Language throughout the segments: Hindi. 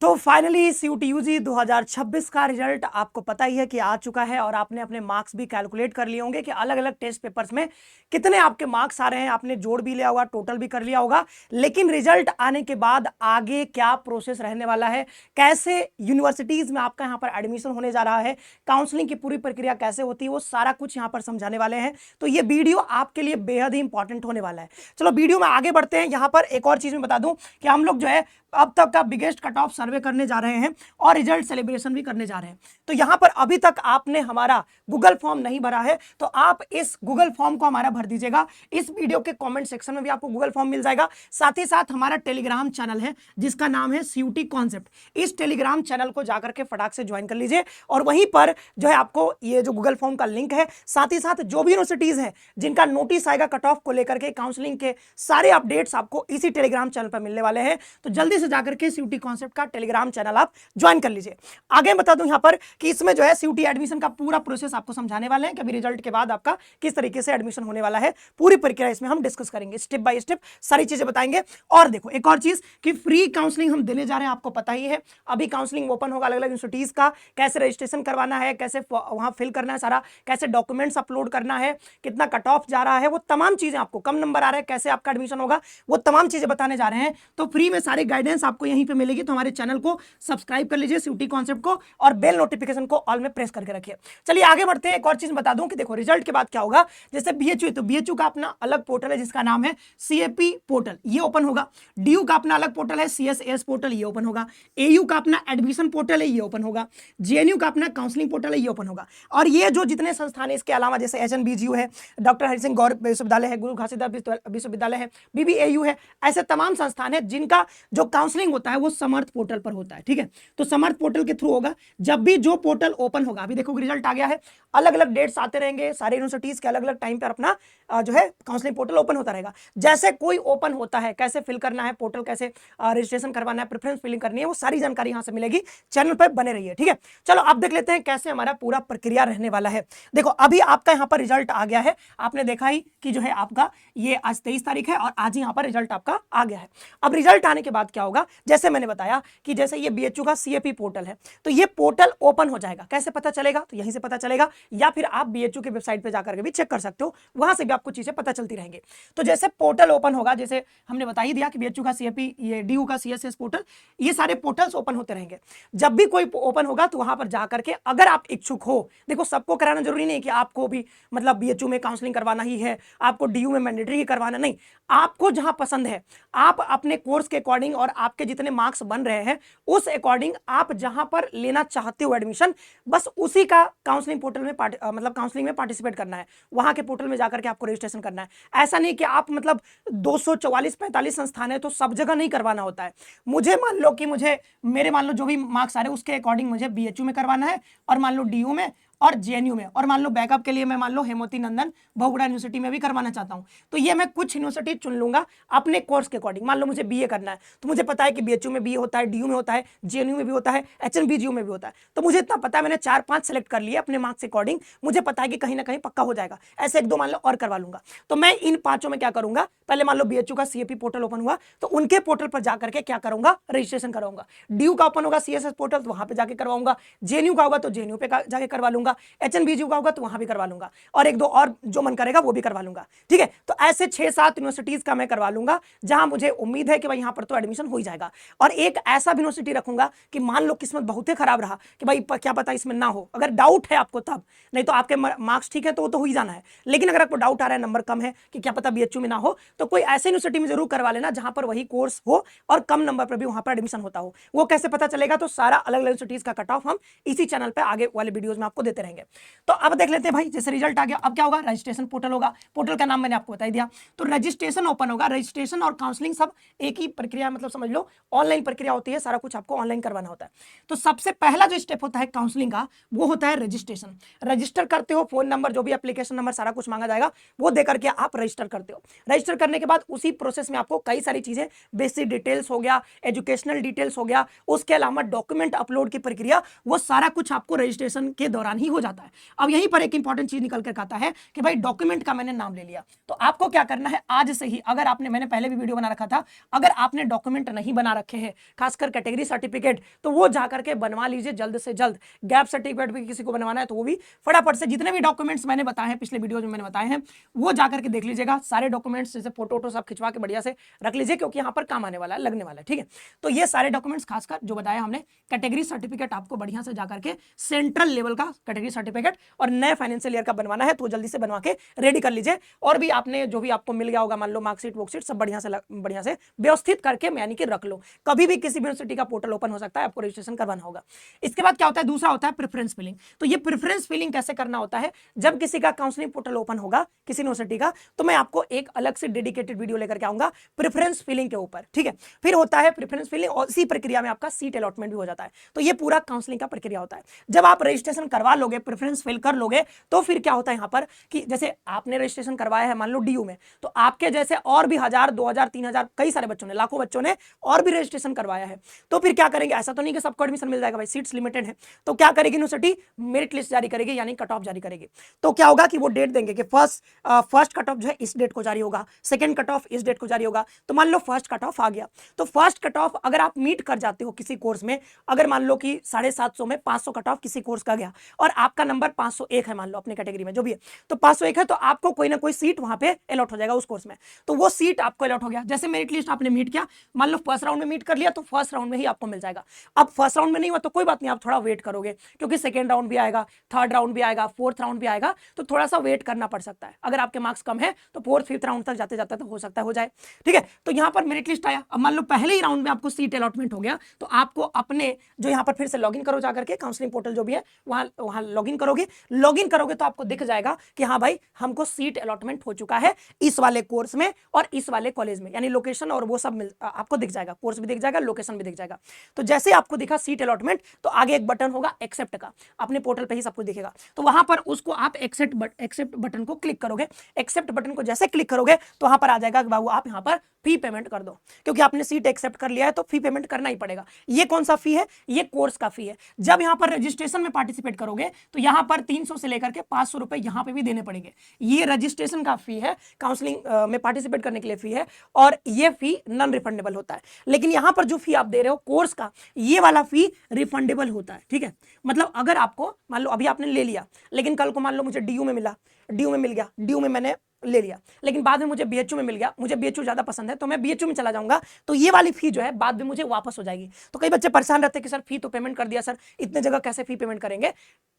तो फाइनली सीयूटी 2026 का रिजल्ट आपको पता ही है कि आ चुका है और आपने अपने मार्क्स भी कैलकुलेट कर लिए होंगे कि अलग अलग टेस्ट पेपर्स में कितने आपके मार्क्स आ रहे हैं। आपने जोड़ भी लिया होगा, टोटल भी कर लिया होगा। लेकिन रिजल्ट आने के बाद आगे क्या प्रोसेस रहने वाला है, कैसे यूनिवर्सिटीज में आपका यहाँ पर एडमिशन होने जा रहा है, काउंसलिंग की पूरी प्रक्रिया कैसे होती है, वो सारा कुछ यहाँ पर समझाने वाले हैं। तो ये वीडियो आपके लिए बेहद ही इंपॉर्टेंट होने वाला है। चलो वीडियो में आगे बढ़ते हैं। यहाँ पर एक और चीज मैं बता दूं कि हम लोग जो है अब तक का बिगेस्ट कट ऑफ सर्वे करने जा रहे हैं और रिजल्ट सेलिब्रेशन भी करने जा रहे हैं। तो यहां पर अभी तक आपने हमारा गूगल फॉर्म नहीं भरा है तो आप इस गूगल फॉर्म को हमारा भर दीजिएगा। इस वीडियो के कमेंट सेक्शन में भी आपको गूगल फॉर्म मिल जाएगा। साथ ही साथ हमारा टेलीग्राम चैनल है जिसका नाम है सीयूटी कॉन्सेप्ट। इस टेलीग्राम चैनल को जाकर के फटाक से ज्वाइन कर लीजिए और वहीं पर जो है आपको ये जो गूगल फॉर्म का लिंक है, साथ ही साथ जो भी यूनिवर्सिटीज हैं जिनका नोटिस आएगा कट ऑफ को लेकर के, काउंसलिंग के सारे अपडेट्स आपको इसी टेलीग्राम चैनल पर मिलने वाले हैं। तो जल्दी से जाकर के सीयूटी कॉन्सेप्ट का टेलीग्राम चैनल आप ज्वाइन कर लीजिए। आगे बता दूं यहां पर कि इसमें जो है सीयूटी एडमिशन का पूरा प्रोसेस आपको समझाने वाले हैं कि अभी रिजल्ट के बाद आपका किस तरीके से एडमिशन होने वाला है। पूरी प्रक्रिया इसमें हम डिस्कस करेंगे, स्टेप बाय स्टेप सारी चीजें बताएंगे। और देखो एक और चीज कि फ्री काउंसलिंग हम देने जा रहे हैं, आपको पता ही है। अभी काउंसलिंग ओपन होगा अलग अलग यूनिवर्सिटीज का, कैसे रजिस्ट्रेशन करवाना है, कैसे वहां फिल करना है सारा, कैसे डॉक्यूमेंट्स अपलोड करना है, कितना कट ऑफ जा रहा है, वो तमाम चीजें, आपको कम नंबर आ रहा है कैसे आपका एडमिशन होगा, वो तमाम चीजें बताने जा रहे हैं। तो फ्री में सारी गाइडेंस आपको यहीं पे मिलेगी। तो हमारे चैनल को सब्सक्राइब कर लीजिए सीयूटी कॉन्सेप्ट को और बेल नोटिफिकेशन को ऑल में प्रेस करके रखिए। चलिए आगे बढ़ते हैं। एक और चीज बता दूं कि देखो रिजल्ट के बाद क्या होगा। जैसे बीएचयू है तो बीएचयू का अपना अलग पोर्टल है जिसका नाम है सीएपी पोर्टल, ये ओपन होगा। डीयू का अपना अलग पोर्टल है सीएसएस पोर्टल, ये ओपन होगा। एयू का अपना एडमिशन पोर्टल है, ये ओपन होगा। जेएनयू का अपना काउंसलिंग पोर्टल है, ये ओपन होगा। और ये जो जितने संस्थान है इसके अलावा जैसे एचएनबीजीयू है, डॉक्टर हरि सिंह गौर विश्वविद्यालय है, गुरु घासीदास विश्वविद्यालय है, बीबीएयू है, ऐसे तमाम संस्थान है जिनका जो काउंसलिंग होता है वो समर्थ पोर्टल पर होता है। ठीक है, तो समर्थ पोर्टल के थ्रू होगा। जब भी जो पोर्टल ओपन होगा, अभी देखो रिजल्ट आ गया है, अलग अलग डेट्स आते रहेंगे, सारे यूनिवर्सिटीज के अलग अलग टाइम पर अपना जो है काउंसलिंग पोर्टल ओपन होता रहेगा। जैसे कोई ओपन होता है, कैसे फिल करना है पोर्टल, कैसे रजिस्ट्रेशन करवाना है, प्रेफरेंस फिलिंग करनी है, वो सारी जानकारी यहां से मिलेगी। चैनल पर बने रहिए। ठीक है, चलो अब देख लेते हैं कैसे हमारा पूरा प्रक्रिया रहने वाला है। देखो अभी आपका यहां पर रिजल्ट आ गया है, आपने देखा ही कि जो है आपका ये आज 23 तारीख है और आज यहां पर रिजल्ट आपका आ गया है। अब रिजल्ट आने के बाद क्या होगा, जैसे मैंने बताया कि जैसे ये बीएचयू का सीएपी पोर्टल है तो ये पोर्टल ओपन हो जाएगा। कैसे पता चलेगा, तो यहीं से पता चलेगा, या फिर आप बीएचयू की वेबसाइट पे जाकर के भी चेक कर सकते हो, वहां से भी आपको चीजें पता चलती रहेंगी। तो जैसे पोर्टल ओपन होगा, जैसे हमने बता ही दिया कि बीएचयू का सीएपी, ये डीयू का सीएसएस पोर्टल, ये सारे पोर्टल्स ओपन होते रहेंगे। जब भी कोई ओपन होगा तो वहां पर जाकर के अगर आप इच्छुक हो, देखो सबको कराना जरूरी नहीं कि आपको भी मतलब बीएचयू में काउंसलिंग करवाना ही है, आपको डीयू में मैंडेटरी ही करवाना, नहीं, आपको जहां पसंद है आप अपने कोर्स के अकॉर्डिंग और आपके जितने मार्क्स बन रहे हैं उस अकॉर्डिंग आप जहां पर लेना चाहते हो एडमिशन, बस उसी का काउंसलिंग पोर्टल में मतलब काउंसलिंग में पार्टिसिपेट करना है। वहां के पोर्टल में जाकर के आपको रजिस्ट्रेशन करना है। ऐसा नहीं कि आप मतलब 244-45 संस्थान है तो सब जगह नहीं करवाना होता है। मुझे मान लो कि मेरे मान लो जो भी मार्क्स आ रहे हैं उसके अकॉर्डिंग मुझे बीएचयू में करवाना है, और मान लो डीयू में और जेएनयू में, और मान लो बैकअप के लिए मैं मान लो हेमवती नंदन बहुगुणा यूनिवर्सिटी में भी करवाना चाहता हूं, तो ये मैं कुछ यूनिवर्सिटी चुन लूंगा अपने कोर्स के अकॉर्डिंग। मान लो मुझे बीए करना है तो मुझे पता है कि बीएचयू में बीए होता है, डीयू में होता है, जेएनयू में भी होता है, एचएनबीजीयू में भी होता है। तो मुझे इतना पता है, मैंने 4-5 सेलेक्ट कर लिए अपने मार्क्स के अकॉर्डिंग, मुझे पता है कि कहीं ना कहीं पक्का हो जाएगा। ऐसे 1-2 मान लो और करवा लूंगा। तो मैं इन 5 में क्या करूंगा, पहले मान लो बीएचयू का सीएपी पोर्टल ओपन हुआ तो उनके पोर्टल पर जाकर के क्या करूंगा, रजिस्ट्रेशन कराऊंगा। डीयू का ओपन होगा सीएसएस पोर्टल तो वहां पे जाके करवाऊंगा। जेएनयू का होगा तो जेएनयू पे जाके करवा लूंगा। एचएनबीजीयू होगा तो वहां भी करवा लूंगा, और 1-2 और जो मन करेगा वो भी करवा लूंगा। ठीक है, तो ऐसे 6-7 यूनिवर्सिटीज का मैं करवा लूंगा जहां मुझे उम्मीद है कि भाई यहां पर तो एडमिशन हो ही जाएगा। और एक ऐसा भी यूनिवर्सिटी रखूंगा कि मान लो किस्मत बहुत ही खराब रहा कि भाई क्या पता इसमें ना हो, अगर डाउट है आपको तब, नहीं तो आपके मार्क्स ठीक है तो वो तो हो ही जाना है। लेकिन अगर आपको डाउट आ रहा है, नंबर कम है कि क्या पता बीएचयू में ना हो, तो कोई ऐसे यूनिवर्सिटी में जरूर करवा लेना जहां पर वही कोर्स हो और कम नंबर पर भी वहां पर एडमिशन होता हो। वो कैसे पता चलेगा, तो सारा अलग अलग यूनिवर्सिटीज का कट ऑफ हम इसी चैनल पर आगे वाले वीडियोज में आपको देते रहेंगे। तो अब देख लेते हैं भाई, जैसे रिजल्ट आ गया अब क्या होगा, रजिस्ट्रेशन पोर्टल होगा। पोर्टल का नाम मैंने आपको बता दिया। तो रजिस्ट्रेशन ओपन होगा, रजिस्ट्रेशन और काउंसलिंग सब एक ही प्रक्रिया, मतलब समझ लो ऑनलाइन प्रक्रिया होती है, सारा कुछ आपको ऑनलाइन करवाना होता है। तो सबसे पहला जो स्टेप होता है काउंसलिंग का वो होता है रजिस्ट्रेशन। रजिस्टर करते हो, फोन नंबर जो भी एप्लीकेशन नंबर सारा कुछ मांगा जाएगा वो देकर के आप रजिस्टर करते हो। रजिस्टर करने के बाद उसी प्रोसेस में आपको कई सारी चीजें, बेसिक डिटेल्स हो गया, एजुकेशनल डिटेल्स हो गया, उसके अलावा डॉक्यूमेंट अपलोड की प्रक्रिया, वो सारा कुछ आपको रजिस्ट्रेशन के दौरान ही ही हो जाता है। अब यहीं पर एक इंपॉर्टेंट चीज निकल कर आता है कि भाई डॉक्यूमेंट का मैंने नाम ले लिया, तो आपको क्या करना है आज से ही, अगर आपने, मैंने पहले भी वीडियो बना रखा था, अगर आपने डॉक्यूमेंट नहीं बना रखे हैं खासकर कैटेगरी सर्टिफिकेट, तो वो जाकर के बनवा लीजिए जल्द से जल्द। गैप सर्टिफिकेट भी किसी को बनवाना है तो वो भी फटाफट से, जितने भी डॉक्यूमेंट्स मैंने बताए हैं पिछले वीडियो में मैंने बताए हैं वो जाकर के देख लीजिएगा। सारे डॉक्यूमेंट्स जैसे फोटो वोटो सब खिंचवा के बढ़िया से रख लीजिए, क्योंकि यहाँ पर काम आने वाला है, लगने वाला है, ठीक है। तो ये सारे डॉक्यूमेंट्स खासकर जो बताया हमने, कैटेगरी सर्टिफिकेट आपको बढ़िया से जाकर के सेंट्रल लेवल का कैटेगरी सर्टिफिकेट और नए फाइनेंशियल ईयर का बनवाना है, तो जल्दी से बनवा के रेडी कर लीजिए। और भी आपने जो भी आपको मिल गया होगा, मान लो मार्कशीट वर्कशीट सब बढ़िया से व्यवस्थित करके यानी कि रख लो। कभी भी किसी भी यूनिवर्सिटी का पोर्टल ओपन हो सकता है, आपको रजिस्ट्रेशन करवाना होगा। इसके बाद क्या होता है, दूसरा होता है प्रेफरेंस फिलिंग। तो ये प्रेफरेंस फिलिंग कैसे करना होता है, जब किसी का काउंसलिंग पोर्टल ओपन होगा किसी यूनिवर्सिटी का, तो मैं आपको एक अलग से डेडिकेटेड वीडियो लेकर के आऊंगा प्रेफरेंस फिलिंग के ऊपर, ठीक है। फिर होता है प्रेफरेंस फिलिंग और इसी प्रक्रिया में आपका सीट अलॉटमेंट भी हो जाता है। तो ये पूरा काउंसलिंग का प्रक्रिया होता है। जब आप रजिस्ट्रेशन करवा लोगे, प्रेफरेंस फिल कर लोगे, तो फिर क्या होता है यहाँ पर कि जैसे आपने रजिस्ट्रेशन करवाया है मान लो डीयू में, तो आपके जैसे और भी 1000 2000 3000 कई सारे बच्चों ने, लाखों बच्चों ने और भी रजिस्ट्रेशन करवाया है। तो फिर क्या करेंगे, ऐसा तो नहीं कि सबको एडमिशन मिल जाएगा भाई, सीट्स लिमिटेड है। तो क्या करेगी यूनिवर्सिटी, मेरिट लिस्ट जारी करेगी, यानी कट ऑफ जारी करेगी। तो क्या होगा कि वो डेट देंगे कि फर्स्ट कट ऑफ जो है इस डेट को जारी होगा, सेकंड कट ऑफ इस डेट को जारी होगा। तो मान लो फर्स्ट कट ऑफ आ गया, तो फर्स्ट कट ऑफ अगर आप मीट कर जाते हो किसी कोर्स में, अगर मान लो कि 750 में 500 कट ऑफ किसी कोर्स का गया और आपका नंबर 501 है मान लो अपनी कैटेगरी में जो भी है, तो 501 है, तो आपको कोई ना कोई सीट वहां पे अलॉट हो जाएगा उस कोर्स में। तो वो सीट आपको अलॉट हो गया, जैसे मेरिट लिस्ट आपने मीट किया, मान लो फर्स्ट राउंड में मीट कर लिया, तो फर्स्ट राउंड में ही आपको मिल जाएगा। अब फर्स्ट राउंड में नहीं हुआ तो कोई बात नहीं, आप थोड़ा वेट करोगे, क्योंकि सेकंड राउंड भी आएगा, थर्ड राउंड भी आएगा, फोर्थ राउंड भी आएगा, तो थोड़ा सा वेट करना पड़ सकता है। अगर आपके मार्क्स कम है तो फोर्थ फिफ्थ राउंड तक जाते जाते तो हो सकता है हो जाए, ठीक है। तो यहाँ पर मेरिट लिस्ट आया, अब मान लो पहले ही राउंड में आपको सीट अलॉटमेंट हो गया, तो आपको अपने जो यहाँ पर फिर से लॉगिन करो जाकर के, काउंसलिंग पोर्टल जो भी है वहां लॉगिन करोगे तो आपको दिख जाएगा कि हाँ भाई हमको सीट अलॉटमेंट हो चुका है इस वाले कोर्स में और इस वाले कॉलेज में, यानी लोकेशन और वो सब आपको दिख जाएगा, कोर्स भी दिख जाएगा, लोकेशन भी दिख जाएगा। तो जैसे आपको दिखा सीट अलॉटमेंट, तो आगे एक बटन होगा एक्सेप्ट का, अपने पोर्टल पे ही सब कुछ दिखेगा, तो वहां पर उसको आप एक्सेप्ट बटन को क्लिक करोगे। एक्सेप्ट बटन को जैसे क्लिक करोगे तो वहां पर आ जाएगा कि बाबू आप यहाँ पर फी पेमेंट कर दो, क्योंकि आपने सीट एक्सेप्ट कर लिया है तो फी पेमेंट करना ही पड़ेगा। ये कौन सा फी है, ये कोर्स का फी है। जब यहाँ पर रजिस्ट्रेशन में पार्टिसिपेट करोगे तो यहाँ पर 300 से लेकर के 500 रुपए यहाँ पे भी देने पड़ेंगे। ये रजिस्ट्रेशन का फी है, काउंसलिंग में पार्टिसिपेट करने के लिए फी है, और ये फी नॉन रिफंडेबल होता है। लेकिन यहाँ पर जो फी आप दे रहे हो कोर्स का, ये वाला फी रिफंडेबल होता है, ठीक है। मतलब अगर आपको मान लो अभी आपने ले लिया, लेकिन कल को मान लो मुझे डीयू में मिला, डीयू में मिल गया, डीयू में मैंने ले लिया, लेकिन बाद में मुझे बीएचयू में मिल गया, मुझे बीएचयू ज्यादा पसंद है तो मैं बीएचयू में चला जाऊंगा, तो ये वाली फी जो है बाद में मुझे वापस हो जाएगी। तो कई बच्चे परेशान रहते हैं कि सर फी तो पेमेंट कर दिया सर, इतने जगह कैसे फी पेमेंट करेंगे।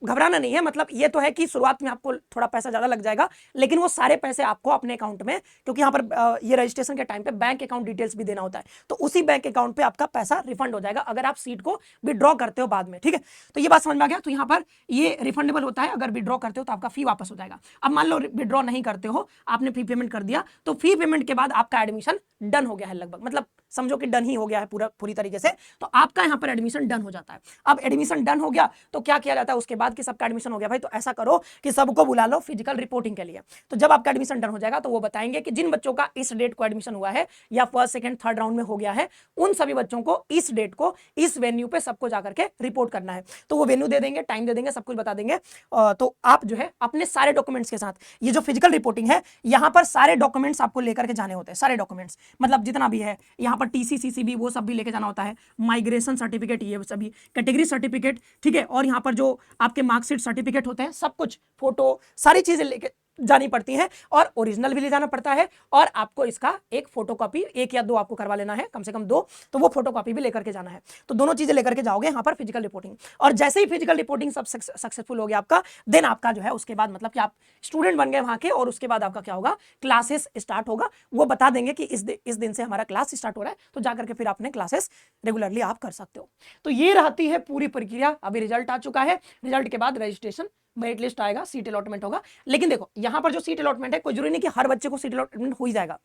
घबराना नहीं है, मतलब ये तो है कि शुरुआत में आपको थोड़ा पैसा ज्यादा लग जाएगा, लेकिन वो सारे पैसे आपको अपने अकाउंट में, क्योंकि यहाँ पर ये रजिस्ट्रेशन के टाइम पे बैंक अकाउंट डिटेल्स भी देना होता है, तो उसी बैंक अकाउंट पे आपका पैसा रिफंड हो जाएगा अगर आप सीट को विड्रॉ करते हो बाद में, ठीक है। तो ये बात समझ में आ गया। तो यहाँ पर ये रिफंडेबल होता है, अगर विड्रॉ करते हो तो आपका फी वापस हो जाएगा। अब मान लो विड्रॉ नहीं करते हो, आपने फी पेमेंट कर दिया, तो फी पेमेंट के बाद आपका एडमिशन डन हो गया है लगभग, मतलब समझो कि डन ही हो गया है पूरी तरीके से, तो आपका यहाँ पर एडमिशन डन हो जाता है। अब एडमिशन डन हो गया तो क्या किया जाता है उसके बाद कि सबका एडमिशन हो गया भाई, तो ऐसा करो कि सबको बुला लो फिजिकल रिपोर्टिंग के लिए। तो जब आपका एडमिशन डन हो जाएगा तो वो बताएंगे कि जिन बच्चों का इस डेट को एडमिशन हुआ है या फर्स्ट सेकंड थर्ड राउंड में हो गया है, उन सभी बच्चों को इस डेट को इस वेन्यू पे सबको जाकर के रिपोर्ट करना है। तो वो वेन्यू दे देंगे, टाइम दे देंगे, सब कुछ बता देंगे। तो आप जो है अपने सारे डॉक्यूमेंट्स के साथ, ये जो फिजिकल रिपोर्टिंग है यहाँ पर सारे डॉक्यूमेंट्स आपको लेकर के जाने होते हैं, सारे डॉक्यूमेंट्स मतलब जितना भी है, यहाँ पर टीसी सीसीबी वो सब भी लेके जाना होता है, माइग्रेशन सर्टिफिकेट ये सभी, कैटेगरी सर्टिफिकेट, ठीक है, और यहाँ पर जो आपके मार्कशीट सर्टिफिकेट होते हैं, सब कुछ फोटो सारी चीजें लेके जानी पड़ती हैं, और ओरिजिनल भी ले जाना पड़ता है, और आपको इसका एक फोटोकॉपी, एक या दो आपको करवा लेना है, कम से कम 2, तो वो फोटोकॉपी भी लेकर के जाना है। तो दोनों चीजें लेकर के जाओगे यहाँ पर फिजिकल रिपोर्टिंग, और जैसे ही फिजिकल रिपोर्टिंग सब सक्सेसफुल हो गया आपका, देन आपका जो है उसके बाद मतलब कि आप स्टूडेंट बन गए वहां के, और उसके बाद आपका क्या होगा, क्लासेस स्टार्ट होगा। वो बता देंगे कि इस दिन से हमारा क्लास स्टार्ट हो रहा है, तो जाकर के फिर अपने क्लासेस रेगुलरली आप कर सकते हो। तो ये रहती है पूरी प्रक्रिया। अभी रिजल्ट आ चुका है, रिजल्ट के बाद रजिस्ट्रेशन, मेरिट लिस्ट आएगा, सीट अलॉटमेंट होगा। लेकिन देखो यहाँ पर जो सीट अलॉटमेंट है, कोई जरूरी नहीं कि हर बच्चे को सीट अलॉटमेंट हो ही जाएगा,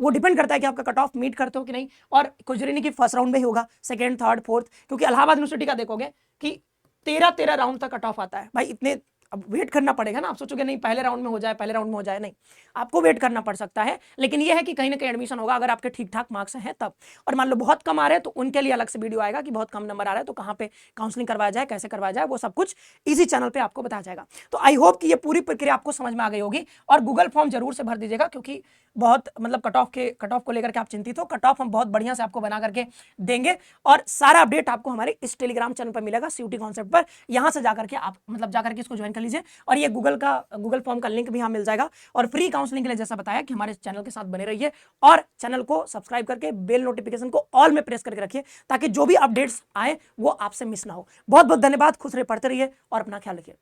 वो डिपेंड करता है कि आपका कट ऑफ मीट करते हो कि नहीं, और कोई जरूरी नहीं कि फर्स्ट राउंड में ही होगा, सेकंड थर्ड फोर्थ, क्योंकि इलाहाबाद यूनिवर्सिटी का देखोगे कि 13 राउंड तक कट ऑफ आता है भाई। इतने अब वेट करना पड़ेगा ना, आप सोचोगे नहीं पहले राउंड में हो जाए, पहले राउंड में हो जाए, नहीं, आपको वेट करना पड़ सकता है। लेकिन यह है कि कहीं ना कहीं एडमिशन होगा अगर आपके ठीक ठाक मार्क्स हैं तब। और मान लो बहुत कम आ रहे हैं तो उनके लिए अलग से वीडियो आएगा कि बहुत कम नंबर आ रहा है तो कहाँ पे काउंसलिंग करवाया जाए, कैसे करवाया जाए, वो सब कुछ इसी चैनल पे आपको बताया जाएगा। तो आई होप कि ये पूरी प्रक्रिया आपको समझ में आ गई होगी। और गूगल फॉर्म जरूर से भर दीजिएगा, क्योंकि बहुत मतलब कट ऑफ को लेकर के आप चिंतित हो, कट ऑफ हम बहुत बढ़िया से आपको बना करके देंगे। और सारा अपडेट आपको हमारे इस टेलीग्राम चैनल पर मिलेगा, सीयूटी कॉन्सेप्ट पर। यहां से जाकर के आप मतलब जाकर के इसको ज्वाइन कर लीजिए। और ये गूगल फॉर्म का लिंक भी यहाँ मिल जाएगा। और फ्री काउंसलिंग के लिए जैसा बताया कि हमारे चैनल के साथ बने रहिए और चैनल को सब्सक्राइब करके बेल नोटिफिकेशन को ऑल में प्रेस करके रखिए, ताकि जो भी अपडेट्स आए वो आपसे मिस ना हो। बहुत बहुत धन्यवाद, खुश रहिए, पढ़ते रहिए और अपना ख्याल रखिए।